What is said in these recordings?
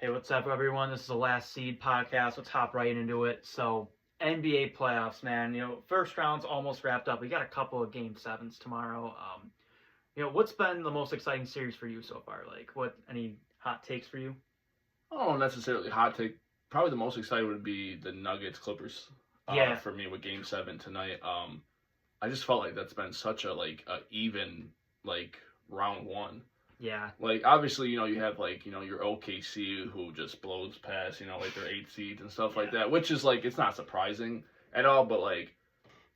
Hey, what's up, everyone? This is the Last Seed podcast. Let's hop right into it. So, NBA playoffs, man. First round's almost wrapped up. We got a couple of game sevens tomorrow. What's been the most exciting series for you so far? Any hot takes for you? Oh, necessarily hot take. Probably the most exciting would be the Nuggets Clippers. Yeah. For me with Game 7 tonight. I just felt like that's been such a even round one. Yeah. Obviously, you have your OKC who just blows past their 8 seeds and stuff like that, which is it's not surprising at all, but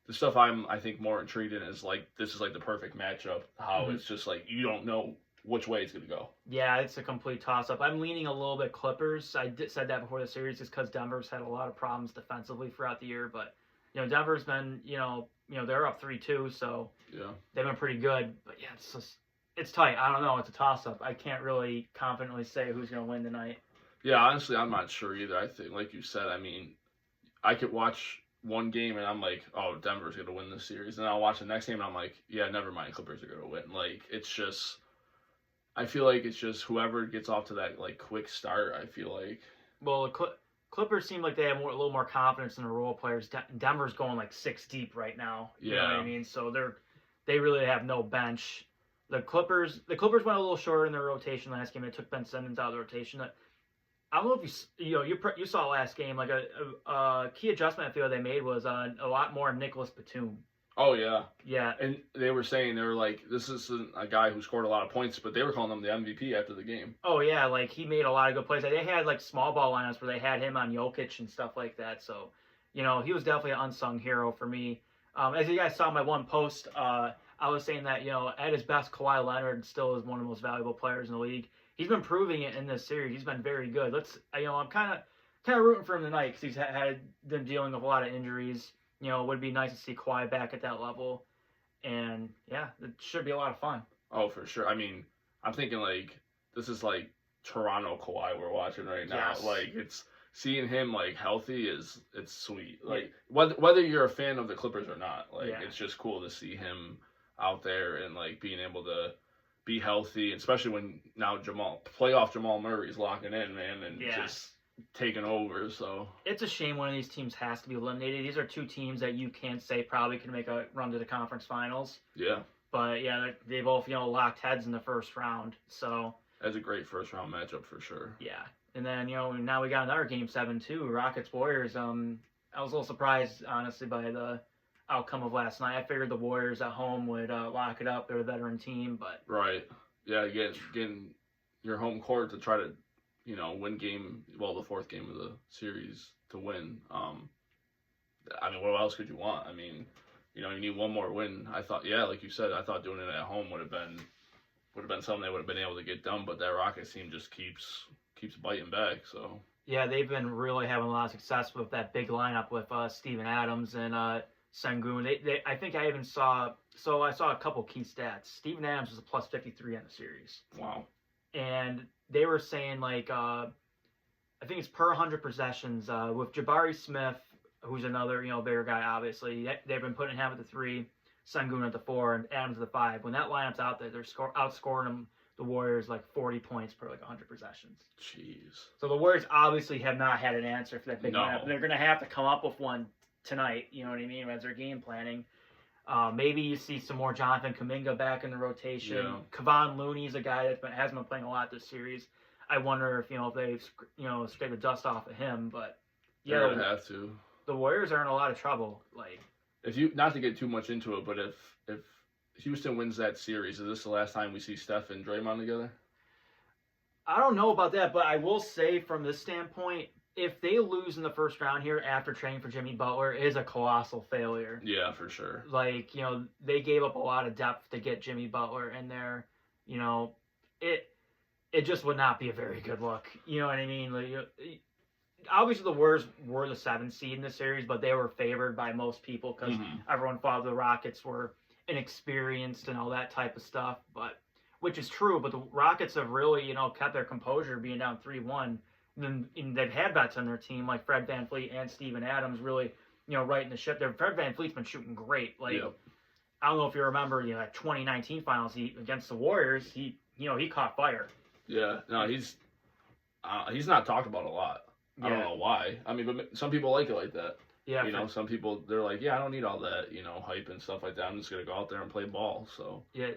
the stuff I think more intrigued in is this is the perfect matchup. How it's just you don't know which way it's gonna go. Yeah, it's a complete toss-up. I'm leaning a little bit Clippers. Said that before the series just because Denver's had a lot of problems defensively throughout the year, but Denver's been they're up 3-2, so yeah, they've been pretty good. But yeah, it's tight. I don't know. It's a toss-up. I can't really confidently say who's going to win tonight. Yeah, honestly, I'm not sure either. I think, like you said, I mean, I could watch one game and I'm like, oh, Denver's going to win this series. And I'll watch the next game and I'm like, yeah, never mind, Clippers are going to win. It's just, I feel like it's just whoever gets off to that, quick start, I feel like. Well, the Clippers seem like they have a little more confidence in the role players. Denver's going 6 deep right now. You know what I mean? So they really have no bench. The Clippers went a little short in their rotation last game. It took Ben Simmons out of the rotation. I don't know if you saw last game, a key adjustment I feel they made was a lot more Nicholas Batum. Oh yeah, yeah. And they were saying this isn't a guy who scored a lot of points, but they were calling him the MVP after the game. Oh yeah, he made a lot of good plays. They had small ball lineups where they had him on Jokic and stuff like that. So he was definitely an unsung hero for me. As you guys saw my one post, I was saying that, at his best, Kawhi Leonard still is one of the most valuable players in the league. He's been proving it in this series. He's been very good. I'm kind of rooting for him tonight because he's had been dealing with a lot of injuries. It would be nice to see Kawhi back at that level. And, yeah, it should be a lot of fun. Oh, for sure. I mean, I'm thinking, this is, Toronto Kawhi we're watching right now. Yes. It's seeing him, it's sweet. Whether you're a fan of the Clippers or not, it's just cool to see him out there and being able to be healthy, especially when now playoff Jamal Murray's locking in, man, and just taking over. So it's a shame one of these teams has to be eliminated. These are two teams that you can't say probably can make a run to the conference finals. Yeah. But yeah, they both locked heads in the first round. So that's a great first round matchup for sure. Yeah. And then now we got another game 7 too, Rockets Warriors. I was a little surprised honestly by the outcome of last night. I figured the Warriors at home would lock it up. They're a veteran team, but right, yeah, getting your home court to try to win the fourth game of the series to win. I mean, what else could you want? I mean, you need one more win. I thought, like you said, I thought doing it at home would have been something they would have been able to get done, but that Rockets team just keeps biting back. So yeah, they've been really having a lot of success with that big lineup with Steven Adams and Sengun. I think I even saw a couple key stats. Steven Adams was a plus 53 on the series. Wow. And they were saying I think it's per 100 possessions with Jabari Smith, who's another bigger guy. Obviously, they've been putting him at the 3, Sengun at the 4, and Adams at the 5. When that lineup's out there, they're outscoring them. The Warriors 40 points per 100 possessions. Jeez. So the Warriors obviously have not had an answer for that big lineup. They're going to have to come up with one tonight, you know what I mean, as they're game planning. Maybe you see some more Jonathan Kuminga back in the rotation. Yeah. Kevon Looney's a guy that hasn't been playing a lot this series. I wonder if if they've scraped the dust off of him, but yeah, they would have to. The Warriors are in a lot of trouble. If you not to get too much into it, but if Houston wins that series, is this the last time we see Steph and Draymond together? I don't know about that, but I will say from this standpoint, if they lose in the first round here after trading for Jimmy Butler, it is a colossal failure. Yeah, for sure. They gave up a lot of depth to get Jimmy Butler in there. It just would not be a very good look. You know what I mean? Obviously, the Warriors were the 7th seed in the series, but they were favored by most people because everyone thought the Rockets were inexperienced and all that type of stuff. But which is true. But the Rockets have really, kept their composure, being down 3-1. And they've had vets on their team like Fred VanVleet and Steven Adams really, righting the ship there. Fred VanVleet's been shooting great. I don't know if you remember, that 2019 finals against the Warriors, he caught fire. Yeah, no, he's not talked about a lot. I don't know why. I mean, but some people like it like that. Yeah. You know, some people, they're like, yeah, I don't need all that, you know, hype and stuff like that. I'm just going to go out there and play ball. So, yeah,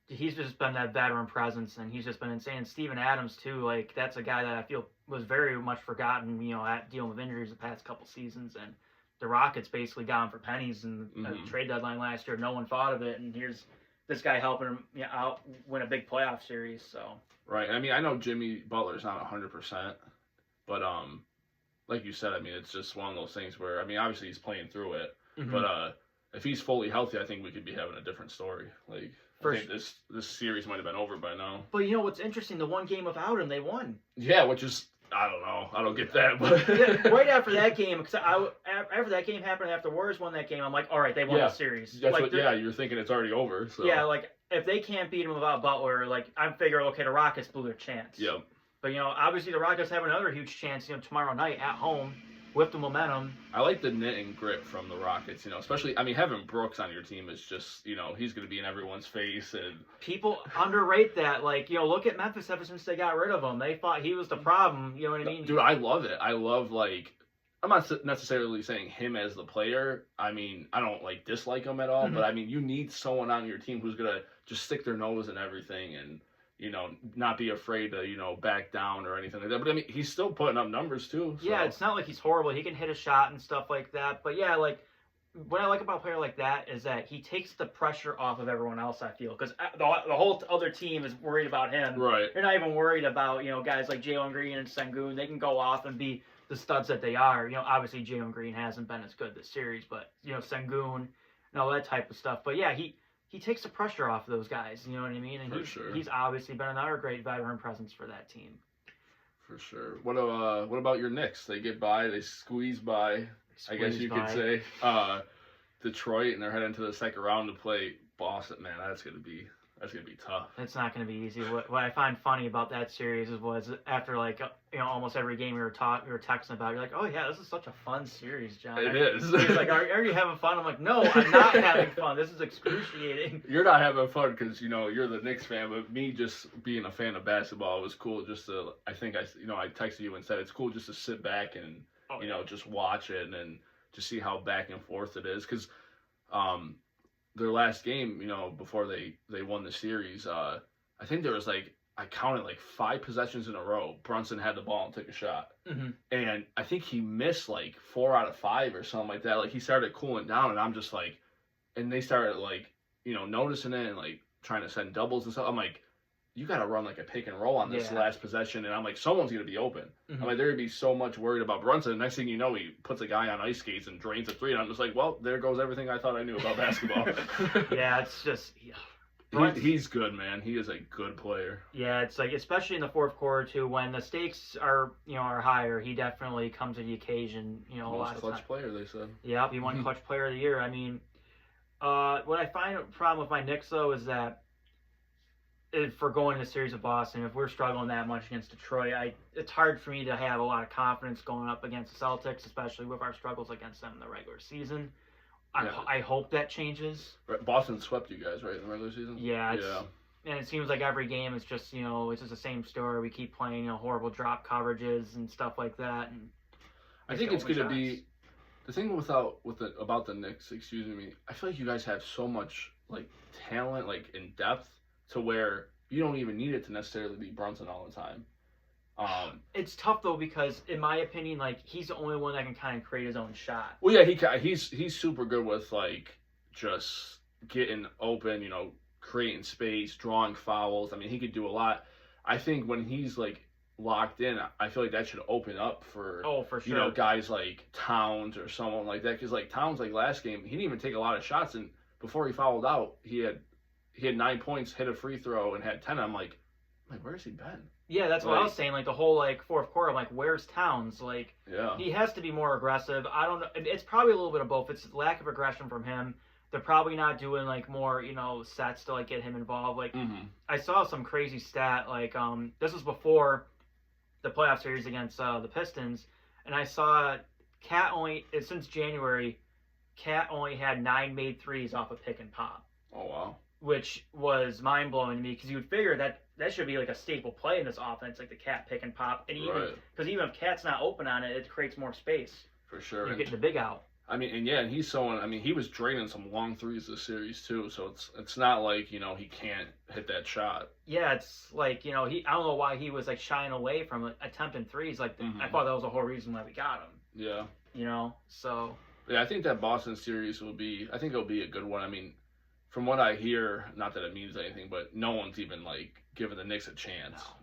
he's just been that veteran presence, and he's just been insane. Steven Adams, too, like, that's a guy that I feel was very much forgotten, you know, at dealing with injuries the past couple seasons. And the Rockets basically got him for pennies in the trade deadline last year. No one thought of it, and here's this guy helping him out win a big playoff series. So right. I mean, I know Jimmy Butler's not 100%, but like you said, I mean, it's just one of those things where, I mean, obviously he's playing through it, but if he's fully healthy, I think we could be having a different story. Like, I think this series might have been over by now. But you know what's interesting? The one game without him, they won. Yeah, which is, I don't know. I don't get that. But yeah, right after that game, because after that game happened, after Warriors won that game, I'm like, all right, they won the series. That's like, you're thinking it's already over. So. Yeah, like, if they can't beat him without Butler, like, I'm figuring, okay, the Rockets blew their chance. Yep. But, you know, obviously the Rockets have another huge chance, you know, tomorrow night at home with the momentum. I like the knit and grit from the Rockets, you know, especially, I mean, having Brooks on your team is just, you know, he's going to be in everyone's face. And people underrate that. Like, you know, look at Memphis ever since they got rid of him. They thought he was the problem, you know what I mean? Dude, I love it. I love, like, I'm not necessarily saying him as the player. I mean, I don't, like, dislike him at all. But, I mean, you need someone on your team who's going to just stick their nose in everything and, you know, not be afraid to, you know, back down or anything like that. But, I mean, he's still putting up numbers, too. So. Yeah, it's not like he's horrible. He can hit a shot and stuff like that. But, yeah, like, what I like about a player like that is that he takes the pressure off of everyone else, I feel. Because the whole other team is worried about him. Right. They're not even worried about, you know, guys like Jalen Green and Sengun. They can go off and be the studs that they are. You know, obviously Jalen Green hasn't been as good this series. But, you know, Sengun and all that type of stuff. But, yeah, he takes the pressure off of those guys, you know what I mean? And he's obviously been another great veteran presence for that team. For sure. What about your Knicks? They get by, they squeeze by, I guess you could say. Detroit, and they're heading to the second round to play Boston. Man, that's gonna be tough. It's not gonna be easy. What I find funny about that series was after, like, you know, almost every game we were texting about, you're like, oh yeah, this is such a fun series, John. It is. He's like, are you having fun? I'm like, no, I'm not having fun. This is excruciating. You're not having fun because, you know, you're the Knicks fan, but me just being a fan of basketball, it was cool just to, I think I texted you and said it's cool just to sit back and, you know, just watch it and just see how back and forth it is. Because their last game, you know, before they won the series, I think there was, like, I counted like 5 possessions in a row. Brunson had the ball and took a shot. And I think he missed like 4 out of 5 or something like that. Like, he started cooling down, and I'm just like, and they started, like, you know, noticing it and, like, trying to send doubles and stuff. I'm like, you got to run like a pick and roll on this last possession. And I'm like, someone's going to be open. I'm like, they're going to be so much worried about Brunson. The next thing you know, he puts a guy on ice skates and drains a 3. And I'm just like, well, there goes everything I thought I knew about basketball. Yeah, it's just... Yeah. He's good, man. He is a good player. Yeah, it's like, especially in the fourth quarter too, when the stakes are higher, he definitely comes to the occasion. You know, most a lot of clutch time. Player, they said. Yep, he won clutch player of the year. I mean, what I find a problem with my Knicks though is that for going to the series of Boston, if we're struggling that much against Detroit, it's hard for me to have a lot of confidence going up against the Celtics, especially with our struggles against them in the regular season. I hope that changes. Boston swept you guys, right, in the regular season? Yeah. And it seems like every game is just, you know, it's just the same story. We keep playing, you know, horrible drop coverages and stuff like that. And I think it's going to be the thing about the Knicks. Excuse me. I feel like you guys have so much, like, talent, like, in depth, to where you don't even need it to necessarily be Brunson all the time. It's tough though, because in my opinion, like, he's the only one that can kind of create his own shot. Well, yeah, he's super good with, like, just getting open, you know, creating space, drawing fouls. I mean, he could do a lot. I think when he's, like, locked in, I feel like that should open up for for sure, you know, guys like Towns or someone like that. Because, like, Towns, like, last game, he didn't even take a lot of shots, and before he fouled out, he had 9 points, hit a free throw, and had 10. I'm like, where's he been? Yeah, that's what I was saying. Like, the whole, like, fourth quarter, I'm like, where's Towns? Like, he has to be more aggressive. I don't know. It's probably a little bit of both. It's lack of aggression from him. They're probably not doing, like, more, you know, sets to, like, get him involved. Like, I saw some crazy stat. Like, this was before the playoff series against the Pistons, and I saw since January, Cat only had 9 made threes off a pick and pop. Oh, wow. Which was mind-blowing to me, because you would figure that that should be like a staple play in this offense, like the Cat pick and pop, and even Right. because even if Cat's not open on it, it creates more space. For sure. You're And, getting the big out. I mean, and he's someone. I mean, he was draining some long threes this series too. So it's not like he can't hit that shot. Yeah, it's like I don't know why he was like shying away from attempting threes. Like Mhm. I thought that was the whole reason why we got him. Yeah. So Yeah, I think that Boston series will be. I think it'll be a good one. I mean, from what I hear, not that it means anything, but no one's even like giving the Knicks a chance. No.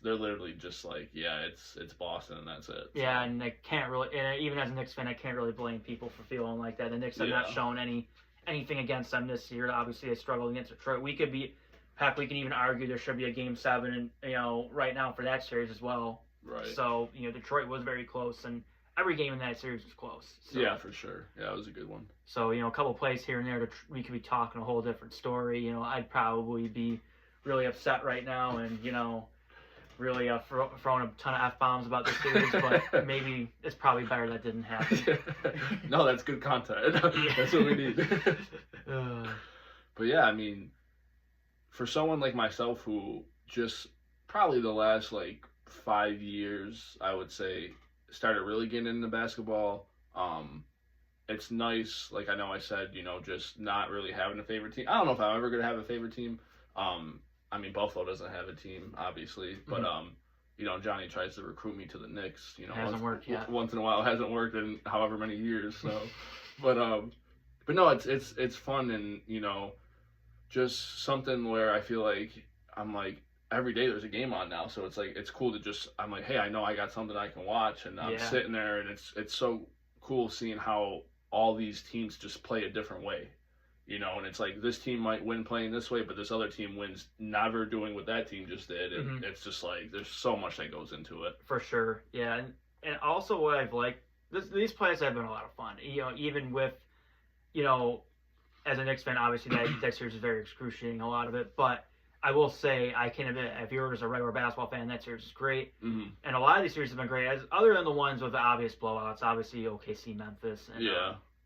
They're literally just like, yeah, it's Boston and that's it. yeah, and I can't really, and even as a Knicks fan, I can't really blame people for feeling like that. The Knicks have not Yeah. shown anything against them this year. Obviously, they struggled against Detroit. We can even argue there should be a Game 7, and right now for that series as well. Right. So Detroit was very close, and every game in that series was close. So, Yeah, for sure. Yeah, it was a good one. So a couple plays here and there, we could be talking a whole different story. I'd probably be really upset right now, and really throwing a ton of F-bombs about this series, but maybe it's probably better that didn't happen. No, that's good content. That's what we need. But yeah, I mean, for someone like myself who just probably the last like 5 years, I would say, started really getting into basketball, it's nice, like I know I said, just not really having a favorite team. I don't know if I'm ever going to have a favorite team. I mean, Buffalo doesn't have a team, obviously, but Johnny tries to recruit me to the Knicks. Hasn't worked yet. Once in a while, it hasn't worked in however many years. So, but no, it's fun, and just something where I feel like I'm like every day there's a game on now, so it's like it's cool to just I'm like, hey, I know I got something I can watch, and I'm sitting there, and it's so cool seeing how all these teams just play a different way. And it's like this team might win playing this way, but this other team wins never doing what that team just did. And it's just like there's so much that goes into it. For sure, yeah. And also what I've liked, these plays have been a lot of fun. Even with, as a Knicks fan, obviously that series is very excruciating, a lot of it. But I will say, I can admit, if you're just a regular basketball fan, that series is great. Mm-hmm. And a lot of these series have been great, other than the ones with the obvious blowouts. Obviously, OKC, Memphis, and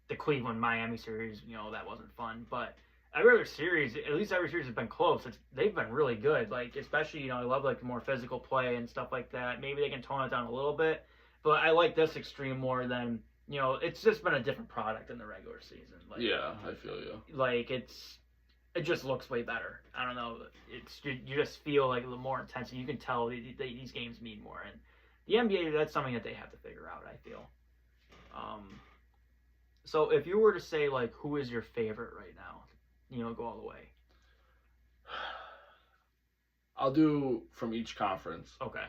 the Cleveland Miami series, that wasn't fun. But every other series, at least every series has been close. They've been really good. Like, especially, I love like the more physical play and stuff like that. Maybe they can tone it down a little bit, but I like this extreme more than it's just been a different product in the regular season. Like, yeah, I feel you. Like it just looks way better. I don't know. You just feel like a little more intensity. You can tell these games mean more, and the NBA, that's something that they have to figure out, I feel. So if you were to say, like, who is your favorite right now, go all the way. I'll do from each conference. Okay.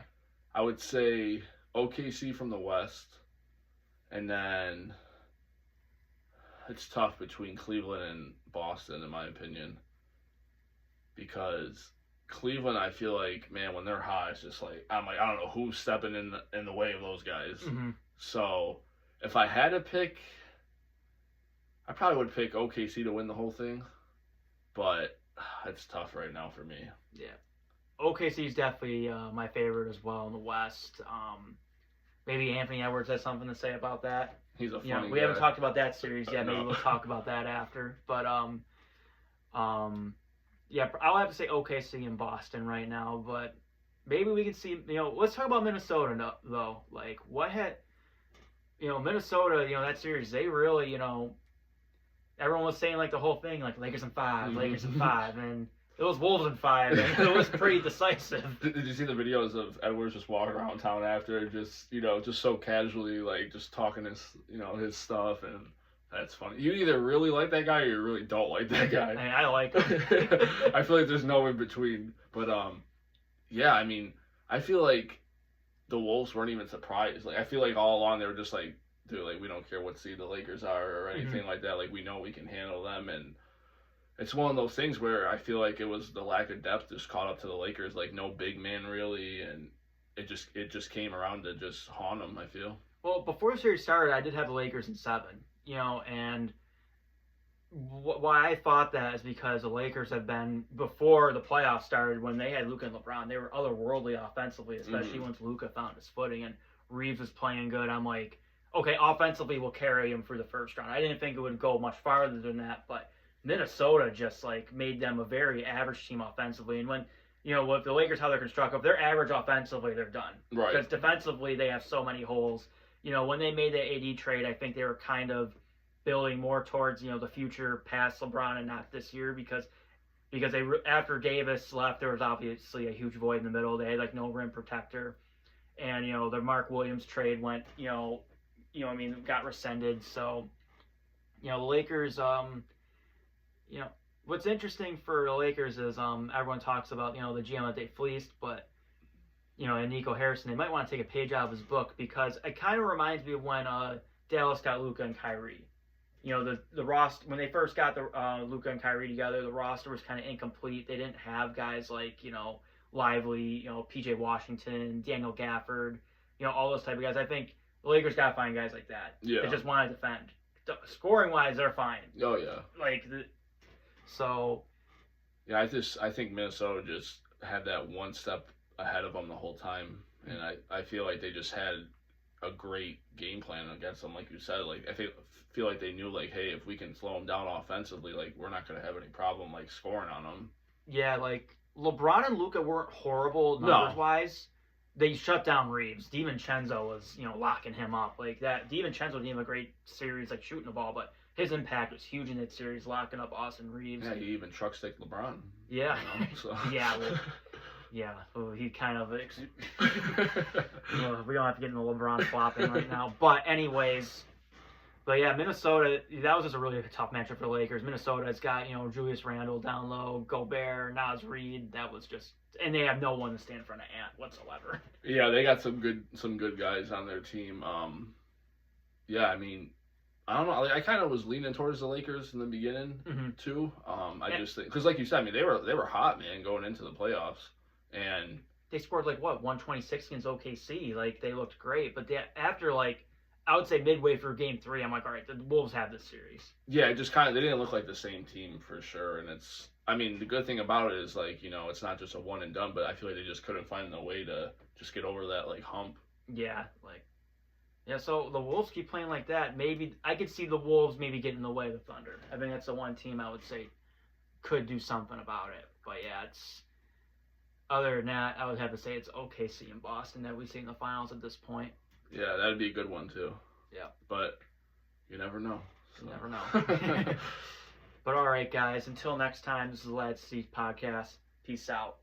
I would say OKC from the West, and then it's tough between Cleveland and Boston, in my opinion, because Cleveland, I feel like, man, when they're hot, it's just like I don't know who's stepping in the way of those guys. Mm-hmm. So if I had to pick, I probably would pick OKC to win the whole thing, but it's tough right now for me. Yeah. OKC is definitely my favorite as well in the West. Maybe Anthony Edwards has something to say about that. He's a funny we guy. haven't talked about that series yet. Maybe No. we'll talk about that after. But yeah, I'll have to say OKC and Boston right now. But maybe we can see. Let's talk about Minnesota though. Like what had, Minnesota. That series. They really, everyone was saying like the whole thing, like Lakers in 5, Mm-hmm. Lakers in 5, and it was Wolves in 5, and it was pretty decisive. Did you see the videos of Edwards just walking around town after, just so casually, like just talking his stuff, and that's funny. You either really like that guy or you really don't like that guy. I like him. I feel like there's no in between. But yeah, I mean, I feel like the Wolves weren't even surprised. Like I feel like all along they were just like, dude, like we don't care what seed the Lakers are or anything like that. Like we know we can handle them, and it's one of those things where I feel like it was the lack of depth just caught up to the Lakers. Like no big man really, and it just came around to just haunt them. I feel. Well, before the series started, I did have the Lakers in 7. And why I thought that is because the Lakers have been, before the playoffs started, when they had Luka and LeBron, they were otherworldly offensively, especially once Luka found his footing and Reeves was playing good. I'm like, okay, offensively we'll carry him for the first round. I didn't think it would go much farther than that, but Minnesota just like made them a very average team offensively. And when with the Lakers, how they're constructed, if they're average offensively, they're done. Right. Because defensively, they have so many holes. When they made the AD trade, I think they were kind of building more towards, the future past LeBron and not this year because they after Davis left, there was obviously a huge void in the middle. They had like no rim protector, and the Mark Williams trade went, got rescinded. So, the Lakers, what's interesting for the Lakers is everyone talks about the GM that they fleeced, but and Nico Harrison, they might want to take a page out of his book because it kind of reminds me of when Dallas got Luka and Kyrie. The roster when they first got the Luka and Kyrie together, the roster was kind of incomplete. They didn't have guys like Lively, PJ Washington, Daniel Gafford, all those type of guys. I think the Lakers got to find guys like that. Yeah. They just want to defend. Scoring wise, they're fine. Oh yeah. So. Yeah, I think Minnesota just had that one step ahead of them the whole time, and I feel like they just had a great game plan against them, like you said. Like I feel like they knew, like, hey, if we can slow them down offensively, like we're not going to have any problem like scoring on them. Yeah, like LeBron and Luka weren't horrible numbers wise. They shut down Reeves. DiVincenzo was locking him up like that. DiVincenzo didn't have a great series like shooting the ball, but his impact was huge in that series, locking up Austin Reeves. Yeah, he even truck stick LeBron. Yeah, so. yeah. Well, yeah, he kind of. We don't have to get into LeBron flopping right now. But anyways, Minnesota. That was just a really tough matchup for the Lakers. Minnesota's got Julius Randle down low, Gobert, Naz Reid. That was just, and they have no one to stand in front of Ant whatsoever. Yeah, they got some good guys on their team. Yeah, I mean, I don't know. I kind of was leaning towards the Lakers in the beginning too. Just think because, like you said, I mean, they were hot, man, going into the playoffs. And they scored 126 against OKC. Like they looked great, but after I would say midway through Game 3, I'm like, all right, the Wolves have this series. Yeah, it just they didn't look like the same team for sure. And the good thing about it is it's not just a one and done, but I feel like they just couldn't find a way to just get over that hump. Yeah, so the Wolves keep playing like that. Maybe I could see the Wolves maybe getting in the way of the Thunder. I think that's the one team I would say could do something about it. But yeah, other than that, I would have to say it's OKC and Boston that we see in the finals at this point. Yeah, that'd be a good one too. Yeah. But you never know. So. You never know. But all right, guys, until next time, this is the Lads Seats Podcast. Peace out.